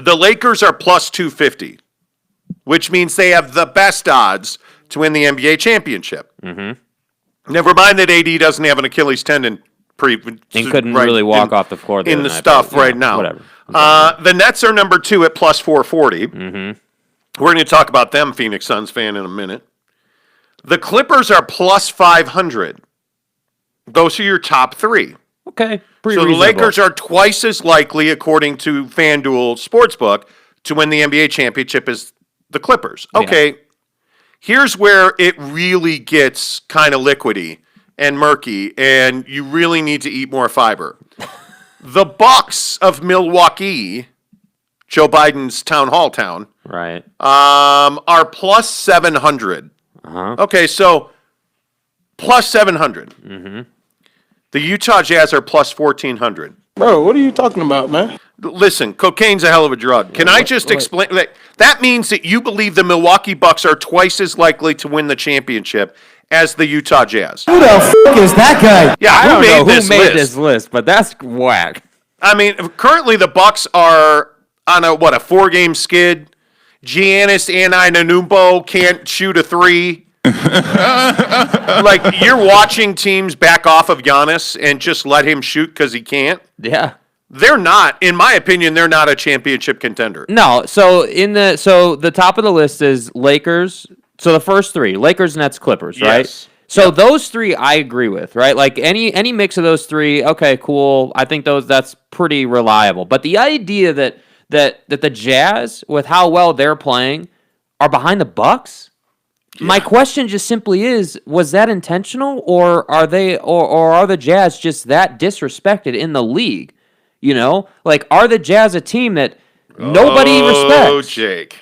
The Lakers are plus 250, which means they have the best odds to win the NBA championship. Mm-hmm. Never mind that AD doesn't have an Achilles tendon. And couldn't really walk off the floor in the stuff right now. Whatever. The Nets are number 2 at plus 440. Mm-hmm. We're going to talk about them, Phoenix Suns fan, in a minute. The Clippers are plus 500. Those are your top 3. Okay, pretty reasonable. The Lakers are twice as likely, according to FanDuel Sports Book, to win the NBA championship as the Clippers. Okay, Here's where it really gets kind of liquidy and murky, and you really need to eat more fiber. The Bucks of Milwaukee, Joe Biden's town hall town, right, are plus 700. Uh-huh. Okay, so plus 700. Mm-hmm. The Utah Jazz are plus 1,400. Bro, what are you talking about, man? Listen, cocaine's a hell of a drug. Can I just explain? That means that you believe the Milwaukee Bucks are twice as likely to win the championship as the Utah Jazz. Who the f*** is that guy? Yeah, I don't know who made this list, but that's whack. I mean, currently the Bucks are on a 4-game skid. Giannis Antetokounmpo can't shoot a 3. Like, you're watching teams back off of Giannis and just let him shoot because he can't. Yeah. They're not, in my opinion, they're not a championship contender. No, so the top of the list is Lakers. So the first 3, Lakers, Nets, Clippers, right? Yes. So those 3 I agree with, right? Like any mix of those 3, okay, cool. I think that's pretty reliable. But the idea that the Jazz, with how well they're playing, are behind the Bucks? Yeah. My question just simply is, was that intentional, or are the Jazz just that disrespected in the league? You know, like, are the Jazz a team that nobody respects? Oh, Jake.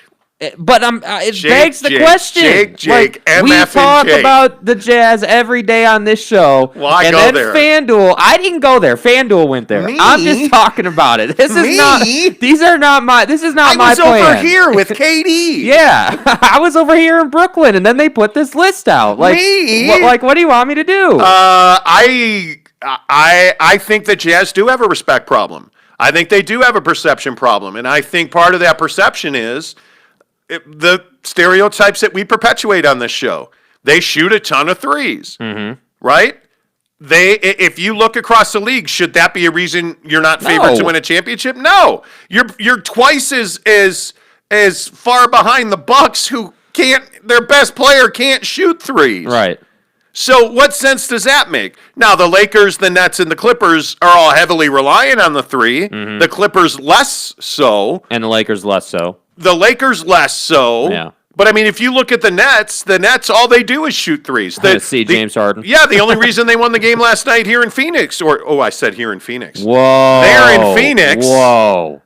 But it begs the question. Jake, like, we talk about the Jazz every day on this show. Well, I go there. FanDuel, I didn't go there. FanDuel went there. Me? I'm just talking about it. This is not my plan. I was over here with KD. Yeah, I was over here in Brooklyn, and then they put this list out. Like, me? What do you want me to do? I think the Jazz do have a respect problem. I think they do have a perception problem, and I think part of that perception is the stereotypes that we perpetuate on this show. They shoot a ton of 3s, right? If you look across the league, should that be a reason you're not favored to win a championship? No, you're twice as far behind the Bucks, who their best player can't shoot 3s. Right. So what sense does that make? Now, the Lakers, the Nets, and the Clippers are all heavily reliant on the 3. Mm-hmm. The Clippers less so. And the Lakers less so. The Lakers less so. Yeah. But, I mean, if you look at the Nets, all they do is shoot 3s. See James Harden. Yeah, the only reason they won the game last night here in Phoenix, I said here in Phoenix. Whoa. They're in Phoenix. Whoa.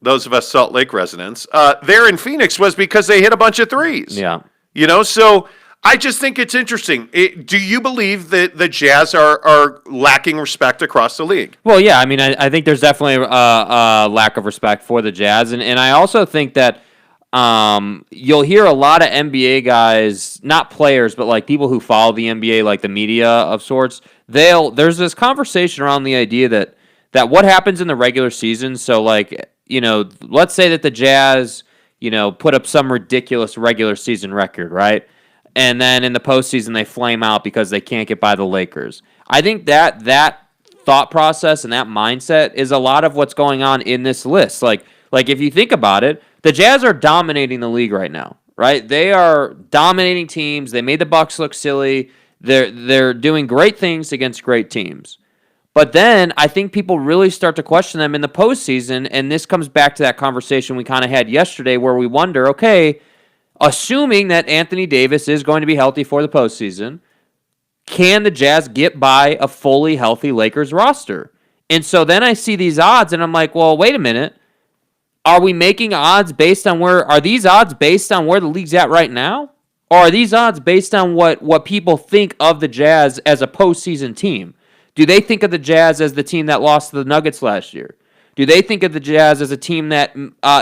Those of us Salt Lake residents. They're in Phoenix was because they hit a bunch of 3s. Yeah. You know, so I just think it's interesting. Do you believe that the Jazz are lacking respect across the league? Well, yeah. I mean, I think there's definitely a lack of respect for the Jazz. And I also think that you'll hear a lot of NBA guys, not players, but like people who follow the NBA, like the media of sorts, there's this conversation around the idea that what happens in the regular season. So, like, you know, let's say that the Jazz, you know, put up some ridiculous regular season record, right? And then in the postseason, they flame out because they can't get by the Lakers. I think that thought process and that mindset is a lot of what's going on in this list. Like if you think about it, the Jazz are dominating the league right now, right? They are dominating teams. They made the Bucks look silly. They're doing great things against great teams. But then I think people really start to question them in the postseason, and this comes back to that conversation we kind of had yesterday where we wonder, okay, assuming that Anthony Davis is going to be healthy for the postseason, can the Jazz get by a fully healthy Lakers roster? And so then I see these odds, and I'm like, well, wait a minute. Are we making odds based on are these odds based on where the league's at right now? Or are these odds based on what people think of the Jazz as a postseason team? Do they think of the Jazz as the team that lost to the Nuggets last year? Do they think of the Jazz as a team that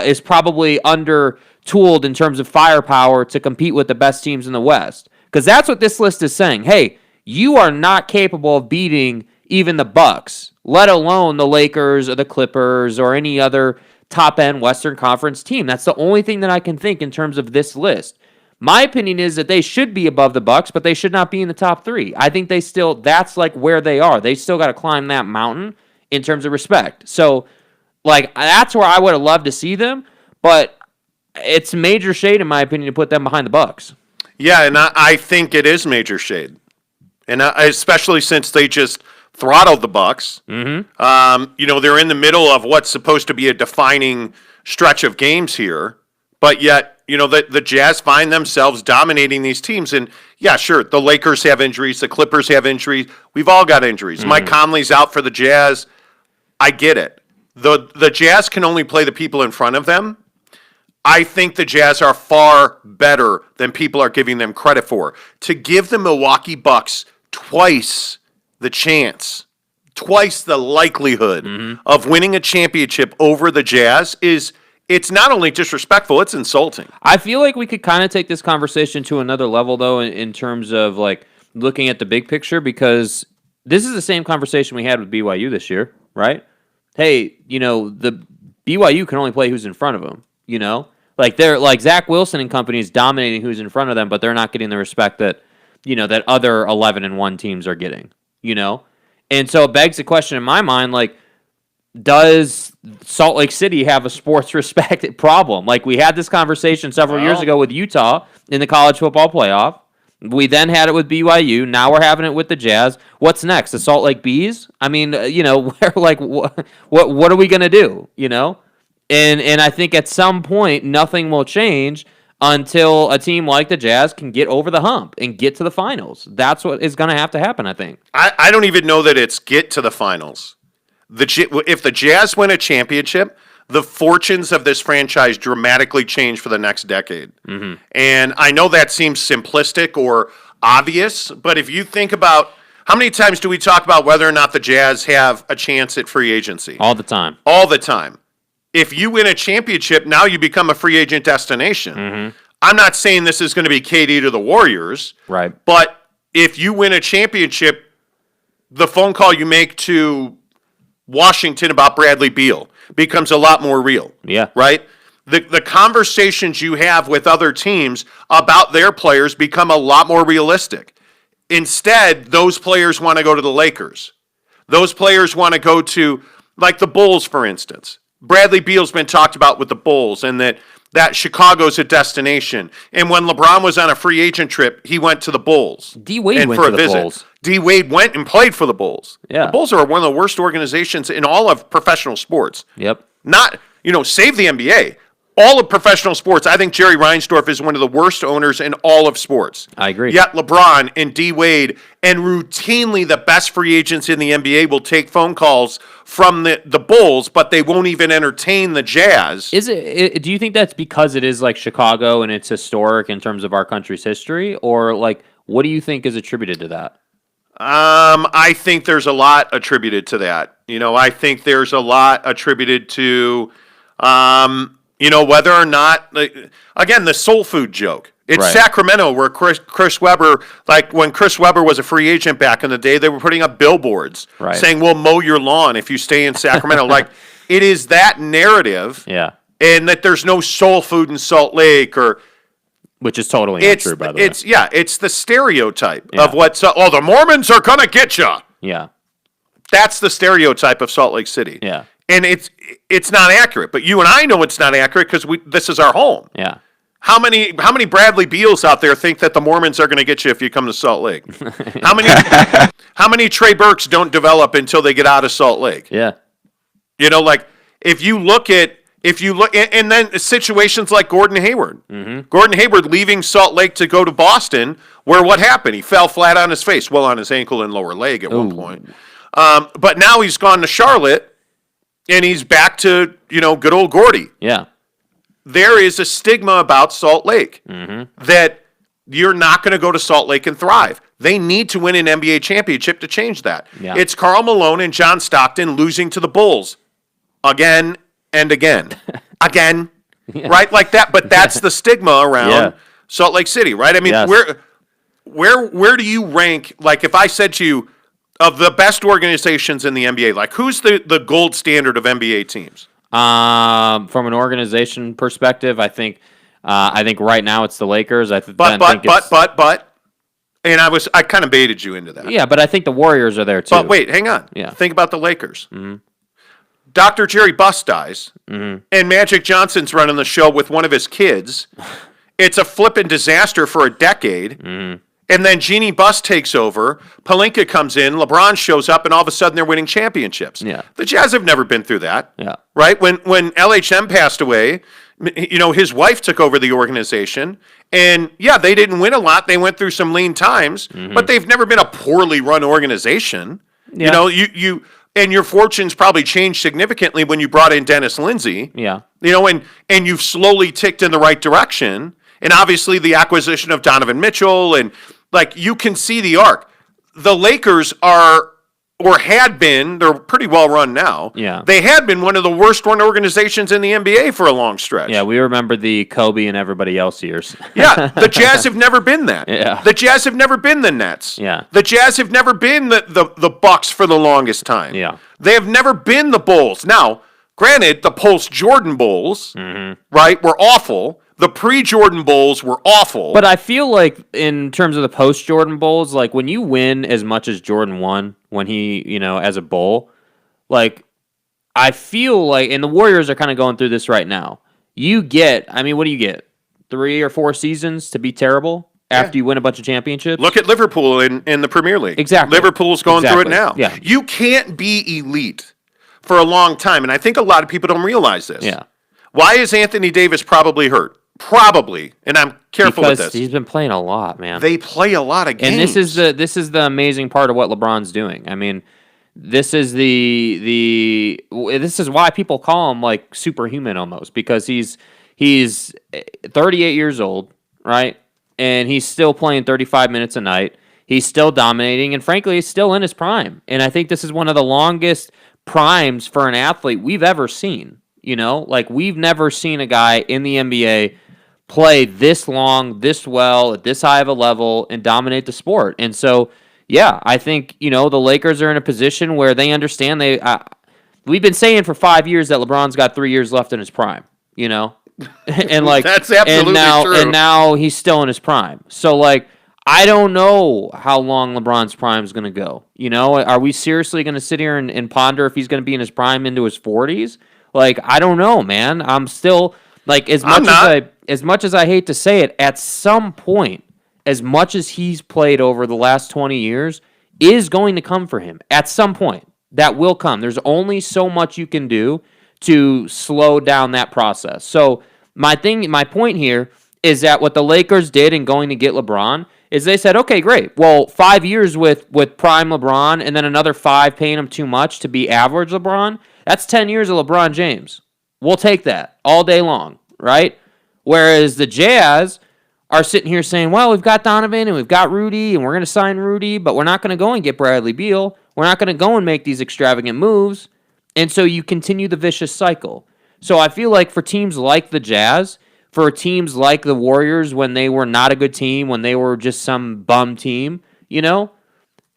is probably under-tooled in terms of firepower to compete with the best teams in the West? Because that's what this list is saying. Hey, you are not capable of beating even the Bucks, let alone the Lakers or the Clippers or any other top-end Western Conference team. That's the only thing that I can think in terms of this list. My opinion is that they should be above the Bucks, but they should not be in the top 3. I think that's like where they are. They still got to climb that mountain in terms of respect. So, like, that's where I would have loved to see them, but it's major shade, in my opinion, to put them behind the Bucks. Yeah, and I think it is major shade, and especially since they just throttled the Bucks. Mm-hmm. They're in the middle of what's supposed to be a defining stretch of games here, but yet, the Jazz find themselves dominating these teams. And yeah, sure, the Lakers have injuries, the Clippers have injuries. We've all got injuries. Mm-hmm. Mike Conley's out for the Jazz. I get it. The Jazz can only play the people in front of them. I think the Jazz are far better than people are giving them credit for. To give the Milwaukee Bucks twice the chance, twice the likelihood of winning a championship over the Jazz it's not only disrespectful, it's insulting. I feel like we could kind of take this conversation to another level, though, in terms of like looking at the big picture, because this is the same conversation we had with BYU this year, right? Hey, the BYU can only play who's in front of them, Like they're like Zach Wilson and company is dominating who's in front of them, but they're not getting the respect that that other 11-1 teams are getting. And so it begs the question in my mind, like, does Salt Lake City have a sports respect problem? Like we had this conversation several years ago with Utah in the college football playoff. We then had it with BYU. Now we're having it with the Jazz. What's next? The Salt Lake Bees? I mean, we're like, what are we gonna do? And I think at some point nothing will change until a team like the Jazz can get over the hump and get to the finals. That's what is going to have to happen, I think. I don't even know that it's get to the finals. If the Jazz win a championship, the fortunes of this franchise dramatically change for the next decade. Mm-hmm. And I know that seems simplistic or obvious, but if you think about how many times do we talk about whether or not the Jazz have a chance at free agency? All the time. All the time. If you win a championship, now you become a free agent destination. Mm-hmm. I'm not saying this is going to be KD to the Warriors. Right. But if you win a championship, the phone call you make to Washington about Bradley Beal becomes a lot more real. Yeah. Right? The conversations you have with other teams about their players become a lot more realistic. Instead, those players want to go to the Lakers. Those players want to go to, like the Bulls, for instance. Bradley Beal's been talked about with the Bulls, and that Chicago's a destination. And when LeBron was on a free agent trip, he went to the Bulls. D-Wade went to the Bulls. D-Wade went and played for the Bulls. Yeah. The Bulls are one of the worst organizations in all of professional sports. Yep. Not, save the NBA. All of professional sports, I think Jerry Reinsdorf is one of the worst owners in all of sports. I agree. Yet LeBron and D-Wade and routinely the best free agents in the NBA will take phone calls from the Bulls, but they won't even entertain the Jazz. Do you think that's because it is like Chicago and it's historic in terms of our country's history? Or like, what do you think is attributed to that? I think there's a lot attributed to that. I think there's a lot attributed to, whether or not, again, the soul food joke. It's right. Sacramento, where Chris Webber, like when Chris Webber was a free agent back in the day, they were putting up billboards saying, we'll mow your lawn if you stay in Sacramento. Like, it is that narrative. Yeah. And that there's no soul food in Salt Lake which is totally not true, by the way. It's the stereotype of the Mormons are going to get you. Yeah. That's the stereotype of Salt Lake City. Yeah. And it's not accurate, but you and I know it's not accurate because this is our home. Yeah. How many Bradley Beals out there think that the Mormons are going to get you if you come to Salt Lake? How many Trey Burks don't develop until they get out of Salt Lake? Yeah. Like if you look and then situations like Gordon Hayward. Mm-hmm. Gordon Hayward leaving Salt Lake to go to Boston, where what happened? He fell flat on his face, on his ankle and lower leg at one point. But now he's gone to Charlotte, and he's back to, good old Gordy. Yeah. There is a stigma about Salt Lake that you're not going to go to Salt Lake and thrive. They need to win an NBA championship to change that. Yeah. It's Karl Malone and John Stockton losing to the Bulls again and again. Again. Yeah. Right? Like that. But that's the stigma around Salt Lake City, right? I mean, where do you rank, like if I said to you, of the best organizations in the NBA, like who's the gold standard of NBA teams? From an organization perspective, I think right now it's the Lakers. But, and I kind of baited you into that. Yeah, but I think the Warriors are there too. But wait, hang on. Yeah. Think about the Lakers. Dr. Jerry Buss dies, and Magic Johnson's running the show with one of his kids. It's a flippin' disaster for a decade. And then Jeannie Buss takes over. Pelinka comes in. LeBron shows up, and all of a sudden they're winning championships. Yeah. The Jazz have never been through that. Yeah. Right? When LHM passed away, his wife took over the organization. And, yeah, they didn't win a lot. They went through some lean times. But they've never been a poorly run organization. Yeah. And your fortunes probably changed significantly when you brought in Dennis Lindsey. Yeah. And you've slowly ticked in the right direction. And obviously the acquisition of Donovan Mitchell, and you can see the arc. The Lakers are, or had been, they're pretty well run now. Yeah. They had been one of the worst run organizations in the NBA for a long stretch. Yeah, we remember the Kobe and everybody else years. Yeah, the Jazz have never been that. Yeah. The Jazz have never been the Nets. Yeah. The Jazz have never been the Bucks for the longest time. Yeah. They have never been the Bulls. Now, granted, the post-Jordan Bulls, right, were awful. The pre-Jordan Bulls were awful. But I feel like in terms of the post-Jordan Bulls, when you win as much as Jordan won when he, as a Bull, I feel like, and the Warriors are kind of going through this right now. What do you get? 3 or 4 seasons to be terrible after you win a bunch of championships? Look at Liverpool in the Premier League. Exactly. Liverpool's going through it now. Yeah. You can't be elite for a long time, and I think a lot of people don't realize this. Yeah. Why is Anthony Davis probably hurt? Probably, and I'm careful because with this. He's been playing a lot, man. They play a lot of games, and this is the amazing part of what LeBron's doing. I mean, this is this is why people call him superhuman almost, because he's 38 years old, right? And he's still playing 35 minutes a night. He's still dominating, and frankly, he's still in his prime. And I think this is one of the longest primes for an athlete we've ever seen. We've never seen a guy in the NBA play this long, this well, at this high of a level, and dominate the sport. And so, yeah, I think, the Lakers are in a position where they understand we've been saying for 5 years that LeBron's got 3 years left in his prime, and that's absolutely true. And now he's still in his prime. So, I don't know how long LeBron's prime is going to go. Are we seriously going to sit here and ponder if he's going to be in his prime into his 40s? I don't know, man. I'm still as much as I hate to say it, at some point, as much as he's played over the last 20 years, is going to come for him. At some point, that will come. There's only so much you can do to slow down that process. So my point here is that what the Lakers did in going to get LeBron is they said, okay, great. Well, 5 years with prime LeBron and then another 5 paying him too much to be average LeBron, that's 10 years of LeBron James. We'll take that all day long, right? Whereas the Jazz are sitting here saying, well, we've got Donovan and we've got Rudy and we're going to sign Rudy, but we're not going to go and get Bradley Beal. We're not going to go and make these extravagant moves. And so you continue the vicious cycle. So I feel like for teams like the Jazz, for teams like the Warriors when they were not a good team, when they were just some bum team,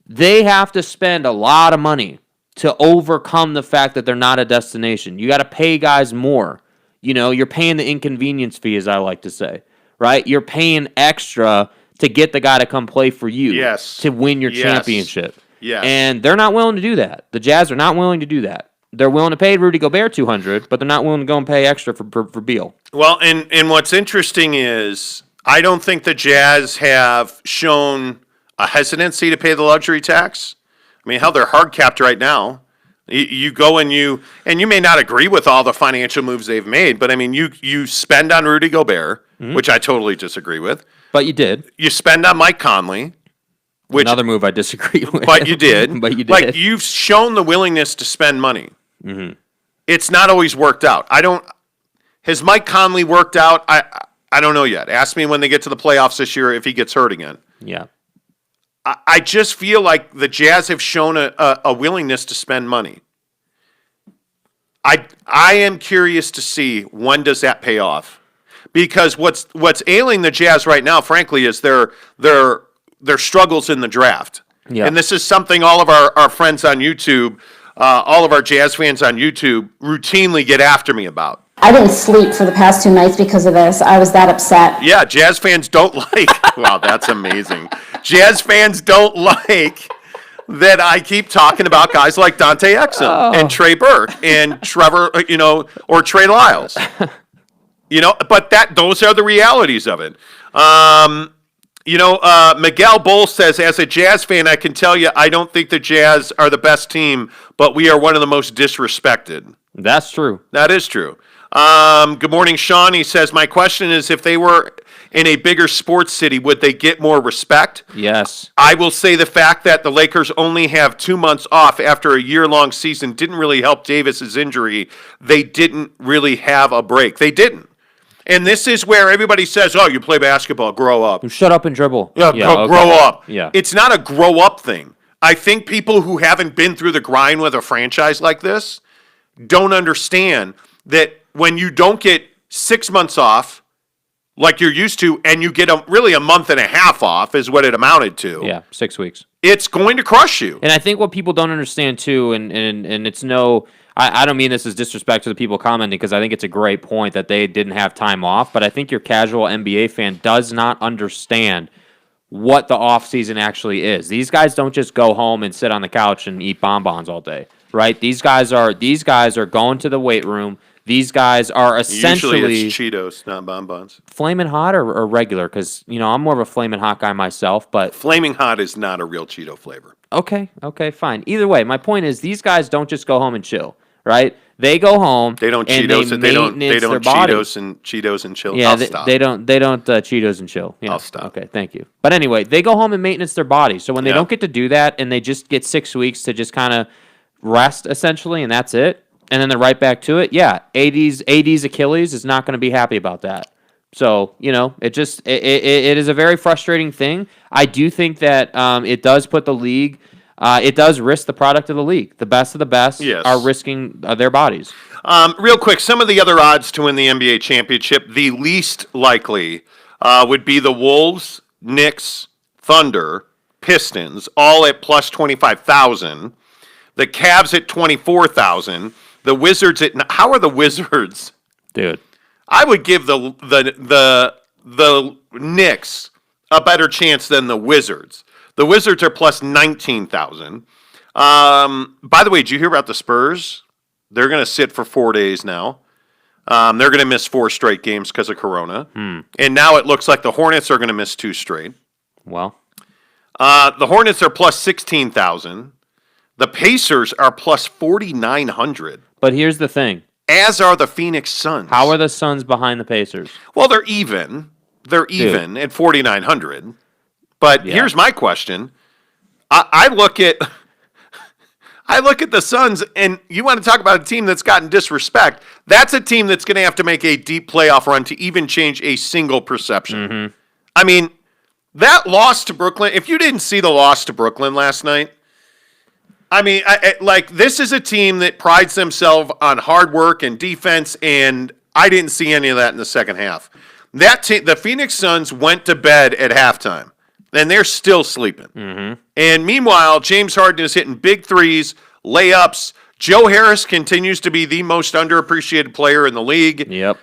they have to spend a lot of money to overcome the fact that they're not a destination. You got to pay guys more. You're paying the inconvenience fee, as I like to say, right? You're paying extra to get the guy to come play for you, to win your championship. Yes. And they're not willing to do that. The Jazz are not willing to do that. They're willing to pay Rudy Gobert $200, but they're not willing to go and pay extra for Beal. Well, and what's interesting is I don't think the Jazz have shown a hesitancy to pay the luxury tax. I mean, hell, they're hard capped right now. You go and you may not agree with all the financial moves they've made, but I mean, you spend on Rudy Gobert, which I totally disagree with. But you did. You spend on Mike Conley, which another move I disagree with. But you did. But you did. You've shown the willingness to spend money. Mm-hmm. It's not always worked out. Has Mike Conley worked out? I don't know yet. Ask me when they get to the playoffs this year if he gets hurt again. Yeah. I just feel like the Jazz have shown a willingness to spend money. I am curious to see when does that pay off, because what's ailing the Jazz right now, frankly, is their struggles in the draft. Yeah. And this is something all of our friends on YouTube all of our Jazz fans on YouTube routinely get after me about. I didn't sleep for the past 2 nights because of this. I was that upset. Yeah, Jazz fans don't like. Wow, that's amazing. Jazz fans don't like that I keep talking about guys like Dante Exum and Trey Burke and Trevor, or Trey Lyles. But those are the realities of it. Miguel Bull says, as a Jazz fan, I can tell you I don't think the Jazz are the best team, but we are one of the most disrespected. That's true. That is true. Good morning, Sean. He says, my question is, if they were in a bigger sports city, would they get more respect? Yes. I will say the fact that the Lakers only have 2 months off after a year-long season didn't really help Davis's injury. They didn't really have a break. They didn't. And this is where everybody says, oh, you play basketball, grow up. Shut up and dribble. Yeah, grow up. Yeah. It's not a grow up thing. I think people who haven't been through the grind with a franchise like this don't understand that when you don't get 6 months off like you're used to, and you get really a month and a half off is what it amounted to. Yeah, 6 weeks. It's going to crush you. And I think what people don't understand too, and it's I don't mean this as disrespect to the people commenting, because I think it's a great point that they didn't have time off, but I think your casual NBA fan does not understand what the offseason actually is. These guys don't just go home and sit on the couch and eat bonbons all day, right? These guys are going to the weight room. These guys are essentially... Usually it's Cheetos, not bonbons. Flamin' hot or regular? Because, I'm more of a flamin' hot guy myself, but... Flaming hot is not a real Cheeto flavor. Okay, fine. Either way, my point is these guys don't just go home and chill, right? They go home. They don't and Cheetos. They don't their body. Cheetos and chill. Yeah, I'll stop. they don't Cheetos and chill. Yeah. I'll stop. Okay, thank you. But anyway, they go home and maintenance their body. So when they don't get to do that, and they just get 6 weeks to just kind of rest essentially, and that's it, and then they're right back to it. Yeah, AD's Achilles is not going to be happy about that. So it is a very frustrating thing. I do think that it does put the league. It does risk the product of the league. The best of the best are risking their bodies. Real quick, some of the other odds to win the NBA championship, the least likely would be the Wolves, Knicks, Thunder, Pistons, all at plus 25,000. The Cavs at 24,000. The Wizards at... How are the Wizards? Dude. I would give the Knicks a better chance than the Wizards. The Wizards are plus 19,000. By the way, did you hear about the Spurs? They're going to sit for 4 days now. They're going to miss 4 straight games because of Corona. And now it looks like the Hornets are going to miss 2 straight. Well. The Hornets are plus 16,000. The Pacers are plus 4,900. But here's the thing. As are the Phoenix Suns. How are the Suns behind the Pacers? Well, they're even. They're even at 4,900. But here's my question. I look at the Suns, and you want to talk about a team that's gotten disrespect. That's a team that's going to have to make a deep playoff run to even change a single perception. Mm-hmm. I mean, that loss to Brooklyn, if you didn't see the loss to Brooklyn last night, I mean, this is a team that prides themselves on hard work and defense, and I didn't see any of that in the second half. The Phoenix Suns went to bed at halftime, and they're still sleeping. Mm-hmm. And meanwhile, James Harden is hitting big threes, layups. Joe Harris continues to be the most underappreciated player in the league. Yep.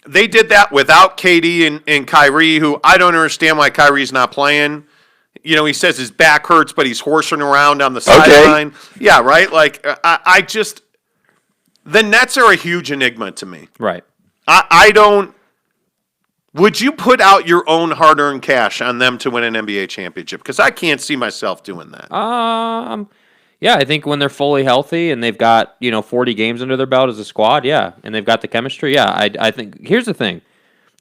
They did that without KD and Kyrie, who I don't understand why Kyrie's not playing. He says his back hurts, but he's horsing around on the sideline. Yeah, right? The Nets are a huge enigma to me. Right. I don't... Would you put out your own hard-earned cash on them to win an NBA championship? Because I can't see myself doing that. Yeah, I think when they're fully healthy and they've got 40 games under their belt as a squad, and they've got the chemistry, I think... Here's the thing.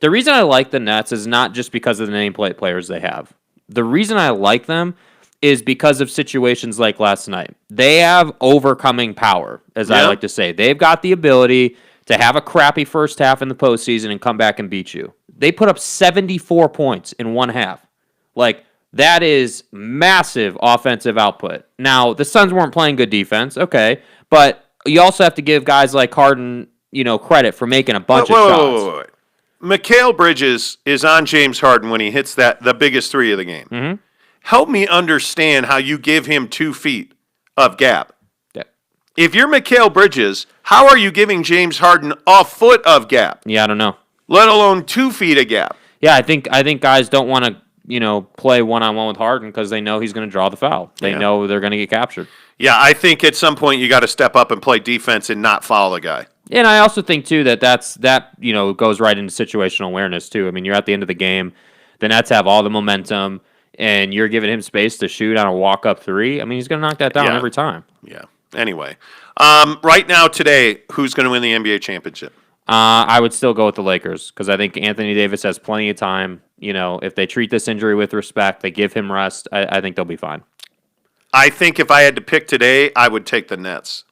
The reason I like the Nets is not just because of the nameplate players they have. The reason I like them is because of situations like last night. They have overcoming power, as I like to say. They've got the ability to have a crappy first half in the postseason and come back and beat you. They put up 74 points in one half. That is massive offensive output. Now, the Suns weren't playing good defense, okay, but you also have to give guys like Harden, credit for making a bunch of shots. Wait. Mikal Bridges is on James Harden when he hits the biggest three of the game. Mm-hmm. Help me understand how you give him 2 feet of gap. Yeah. If you're Mikal Bridges, how are you giving James Harden a foot of gap, Yeah, I don't know. let alone 2 feet of gap? Yeah, I think guys don't want to play one-on-one with Harden because they know he's going to draw the foul. They know they're going to get captured. Yeah, I think at some point you got to step up and play defense and not foul the guy. And I also think too that goes right into situational awareness too. I mean, you're at the end of the game, the Nets have all the momentum, and you're giving him space to shoot on a walk-up three. I mean, he's going to knock that down every time. Yeah. Anyway, right now today, who's going to win the NBA championship? I would still go with the Lakers because I think Anthony Davis has plenty of time. If they treat this injury with respect, they give him rest, I think they'll be fine. I think if I had to pick today, I would take the Nets.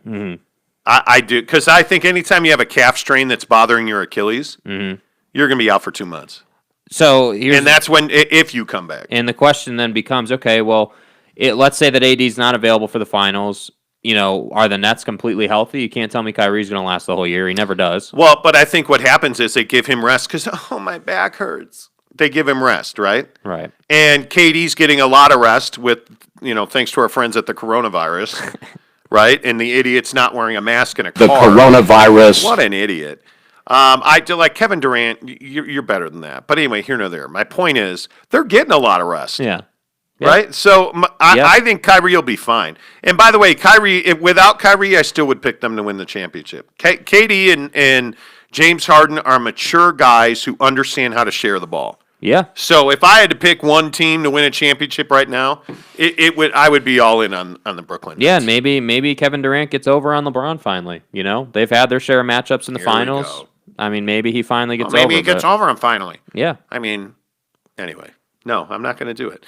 Mm-hmm. I do, because I think anytime you have a calf strain that's bothering your Achilles, you're going to be out for 2 months. So and that's when, if you come back. And the question then becomes, okay, well, let's say that AD's not available for the finals. Are the Nets completely healthy? You can't tell me Kyrie's going to last the whole year. He never does. Well, but I think what happens is they give him rest because, my back hurts. They give him rest, right? Right. And KD's getting a lot of rest with, thanks to our friends at the coronavirus, right? And the idiot's not wearing a mask in a car. The coronavirus. What an idiot. I do like Kevin Durant. You're better than that. But anyway, here nor there. My point is they're getting a lot of rest. Yeah. Right? So I think Kyrie will be fine. And by the way, without Kyrie, I still would pick them to win the championship. KD and James Harden are mature guys who understand how to share the ball. Yeah. So if I had to pick one team to win a championship right now, I would be all in on the Brooklyn Nets. Yeah, and maybe Kevin Durant gets over on LeBron finally. They've had their share of matchups in the finals. I mean, maybe he finally gets over. Maybe he gets over him finally. Yeah. I mean, anyway. No, I'm not going to do it.